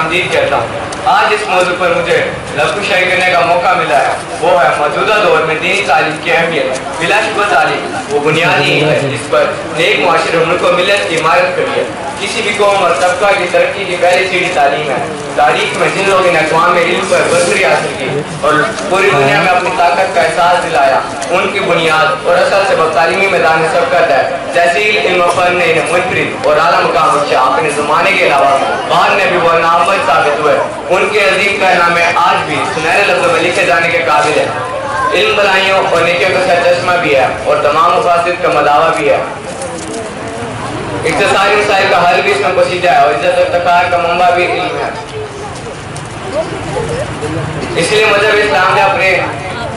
آمدید کہتا ہوں۔ آج اس موضوع پر مجھے لفظ شائع کرنے کا موقع ملا ہے، وہ ہے موجودہ دور میں دینی تعلیم کی اہمیت۔ بلا شبہ تعلیم وہ بنیادی ہے جس پر ایک معاشرے ملک و ملت کی عمارت کری ہے۔ کسی بھی قوم اور طبقہ کی ترقی کی پہلی سیڑھی تعلیم ہے۔ تاریخ میں جن لوگوں نے اقوام علم پر برتری حاصل کی اور پوری دنیا میں اپنی طاقت کا احساس دلایا، ان کی بنیاد اور اصل سبب تعلیمی میدان میں سبقت ہے۔ تحصیل علم و فن نے انہیں منفرد اور اعلیٰ مقام بخشا۔ اپنے زمانے کے علاوہ بعد میں بھی وہ نامور ثابت ہوئے۔ ان کے عظیم کارنامے آج بھی سنہرے لفظوں میں لکھے جانے کے قابل ہے۔ علم بلائیوں اور نیکیوں کا سرچشمہ بھی ہے اور تمام مفاسد کا مداوع بھی ہے۔ اقتصادی مسائل کا حل بھی اس میں پوشیدہ ہے اور عزت و افتخار کا منبع بھی علم ہے۔ اس لیے مذہب اسلام نے اپنے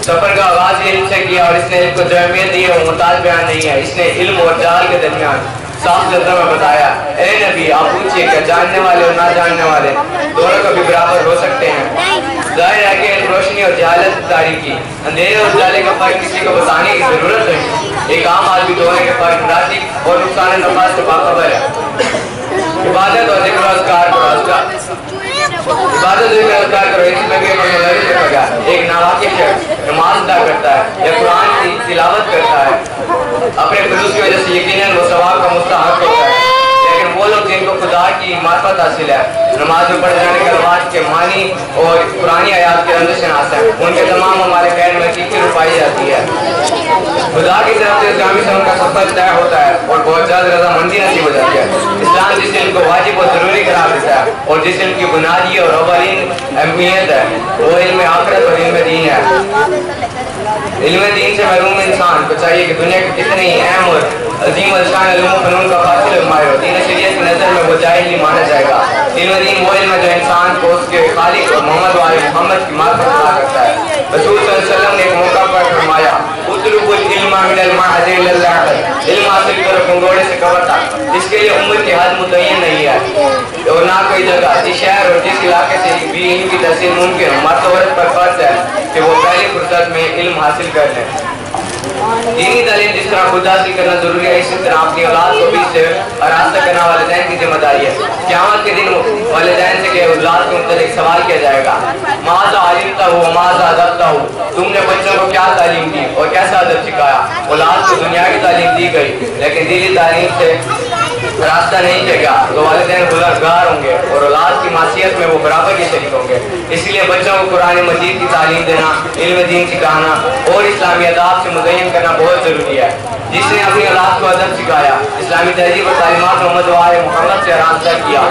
سفر کا آغاز علم سے کیا اور اس نے علم کو جو اہمیت دی ہے وہ محتاج بیان نہیں ہے۔ اس نے علم اور جہل کے درمیان صاف لفظوں میں بتایا، اے نبی آپ پوچھئے کہ جاننے والے اور نہ جاننے والے دونوں کبھی برابر ہو سکتے ہیں؟ ظاہر ہے کہ علم روشنی اور جہالت تاریکی، اندھیرے اور اجالے کا فرق کسی کو بتانے کی ضرورت نہیں۔ ایک عام آدمی دونوں کے فرق راضی اور نقصان نفع سے باخبر ہے۔ عبادت اور ذکر و اذکار کرو، اس میں بھی ایک ناواقف شخص نماز ادا کرتا ہے یا قرآن کی تلاوت کرتا ہے، اپنے خلوص کی وجہ سے یقیناً وہ ثواب کا مستحق ہوتا ہے۔ لیکن وہ لوگ جن کو خدا کی معرفت حاصل ہے، نماز میں پڑھ جانے کے رواج کے معنی اور قرآنی آیات کے رمز شناس ہیں، ان کے تمام ہمارے خیر میں حقیقی رپائی جاتی ہے۔ خدا کی طرف سے اسلامی سے ان کا سفر طے ہوتا ہے اور بہت زیادہ رضامندی نصیب ہو جاتی ہے۔ اسلام جس علم کو واجب اور ضروری قرار دیتا ہے اور جس علم کی بنیادی اور اولین اہمیت ہے وہ علم آخرت اور علم دین ہے۔ علم دین سے محروم انسان کو چاہیے کہ دنیا کے کتنے ہی اہم اور عظیم الشان علوم و فنون کا فاصل و ماہر ہو، دین شریعت کی نظر میں وہ جاہل نہیں مانا جائے گا۔ علم دین وہ علم ہے جو انسان کو اس کے خالق اور محمد و آل محمد کی معرفت عطا کرتا ہے۔ رسول صلی اللہ علیہ وسلم نے ایک موقع پر فرمایا، اطلبوا العلم من المعهد الى العقل، علم حاصل کرو پنگوڑے سے قبر تک، جس کے لیے عمر کی حد متعین نہیں ہے اور نہ کوئی جگہ۔ جس شہر اور جس علاقے سے بھی علم کی تحصیل ممکن ہو، مرد و عورت پر فرض ہے کہ وہ پہلی فرصت میں علم حاصل کر لیں۔ دینی تعلیم جس طرح خود حاصل کرنا ضروری ہے، اسی طرح اپنی اولاد کو بھی اس سے آراستہ کرنا والدین کی ذمہ داری ہے۔ قیامت کے دن والدین سے کہ اولاد کے متعلق سوال کیا جائے گا، ماذا علمتہ ماذا ادبتہ، تم نے بچوں کو کیا تعلیم دی اور کیسا ادب سکھایا۔ اولاد کو دنیا کی تعلیم دی گئی لیکن دینی تعلیم سے راستہ نہیں دے گا تو والدین گنہگار ہوں گے اور اولاد کی معصیت میں وہ برابر کے شریک ہوں گے۔ اس لیے بچوں کو قرآن مجید کی تعلیم دینا، علم دین سکھانا اور اسلامی آداب سے مزین کرنا بہت ضروری ہے۔ جس نے اپنی اولاد کو ادب سکھایا، اسلامی تہذیب اور تعلیمات محمد و آل محمد سے راستہ کیا،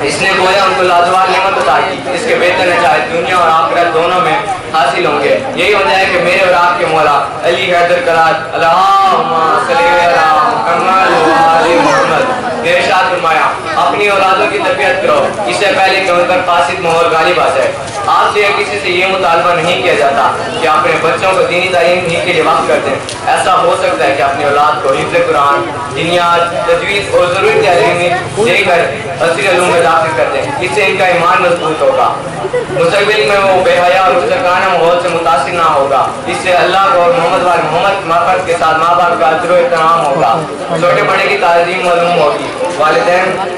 اس نے گویا ان کو لازوال نعمت عطا کی، اس کے بہتر نتائج دنیا اور آخرت دونوں میں حاصل ہوں گے۔ یہی وجہ ہے کہ میرے اور آپ کے مولا علی حیدر کرات اللہم صلی علی محمد و آل محمد نے ارشاد فرمایا، اپنی اولادوں کی تربیت کرو اس سے پہلے کہ ان پر فاسد ماحول غالب آ جائے۔ آپ سے کسی سے یہ مطالبہ نہیں کیا جاتا کہ اپنے بچوں کو دینی تعلیم ہی کے لیے وقف کر دیں۔ ایسا ہو سکتا ہے کہ اپنی اولاد کو حفظ قرآن، دینیات، تجوید اور ضروری تعلیمی دے کر عصری علوم میں داخل کر دیں، اس سے ان کا ایمان مضبوط ہوگا۔ مستقبل میں وہ بے حیا اور مستقانہ ماحول سے متاثر نہ ہوگا، اس سے اللہ کو اور محمد وال محمد معرفت کے ساتھ ماں باپ کا اجر و احترام ہوگا، چھوٹے بڑے کی تعظیم معلوم ہوگی، والدین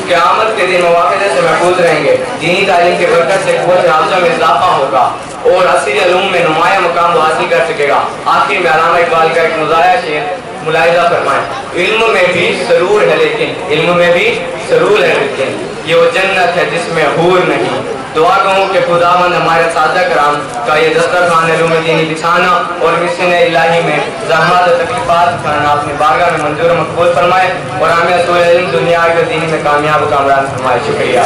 قیامت کے دن مواقع سے محفوظ رہیں گے، دینی تعلیم کے برکت سے قوت حافظہ میں اضافہ ہوگا اور عصری علوم میں نمایاں مقام حاصل کر سکے گا۔ آخر میں علامہ اقبال کا ایک مزاحیہ شعر ملاحظہ فرمائیں، علم میں بھی سرور ہے لیکن علم میں بھی سرور ہے لیکن یہ وہ جنت ہے جس میں حور نہیں۔ دعا کہوں کہ خداوند ہمارے اساتذہ کرام کا یہ دسترخوان علوم دینی بچھانا اور مشن الہی میں زحمات و تکلیفات اٹھانا اپنی بارگاہ میں منظور و مقبول فرمائے اور ہمیں اصول علم دنیا کے دینی میں کامیاب و کامران فرمائے۔ شکریہ۔